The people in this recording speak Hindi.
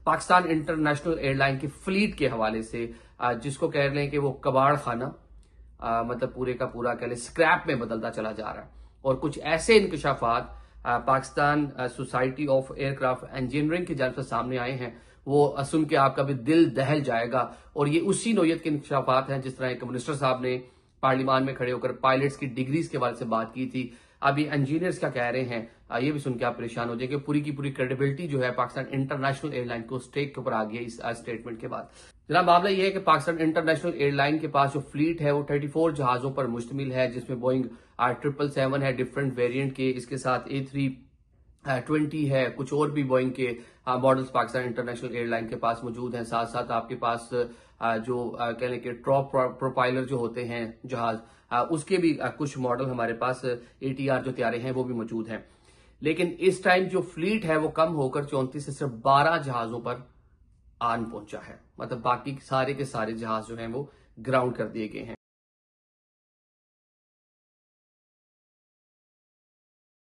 पाकिस्तान इंटरनेशनल एयरलाइन की फ्लीट के हवाले से, जिसको कह रहे हैं कि वो कबाड़ खाना मतलब पूरे का पूरा कह लें स्क्रैप में बदलता चला जा रहा है। और कुछ ऐसे इंकशाफात Pakistan society of aircraft engineering की जानब से सामने आए हैं, वो सुन के आपका भी दिल दहल जाएगा। और ये उसी नौयत के इंकशाफात हैं जिस तरह एक मिनिस्टर साहब ने पार्लियामान में खड़े होकर पायलट्स की डिग्रीज के बारे से बात की थी। अब ये इंजीनियर्स क्या कह रहे हैं, ये भी सुन के आप परेशान हो जाएंगे। पूरी की पूरी क्रेडिबिलिटी जो है पाकिस्तान इंटरनेशनल एयरलाइन को स्टेक के ऊपर आ गई है इस स्टेटमेंट के बाद। जनाब मामला ये है कि पाकिस्तान इंटरनेशनल एयरलाइन के पास जो फ्लीट है वो 34 जहाजों पर मुश्तमिल है, जिसमें बोइंग 777 है डिफरेंट वेरिएंट के, इसके साथ A320 है, कुछ और भी बोइंग के मॉडल्स पाकिस्तान इंटरनेशनल एयरलाइन के पास मौजूद हैं। साथ साथ आपके पास जो कह लें कि टॉप प्रोपाइलर जो होते हैं जहाज, उसके भी कुछ मॉडल हमारे पास ATR जो तैयारे हैं वो भी मौजूद हैं। लेकिन इस टाइम जो फ्लीट है वो कम होकर 34 से सिर्फ 12 जहाजों पर आन पहुंचा है। मतलब बाकी सारे के सारे जहाज जो हैं वो ग्राउंड कर दिए गए हैं।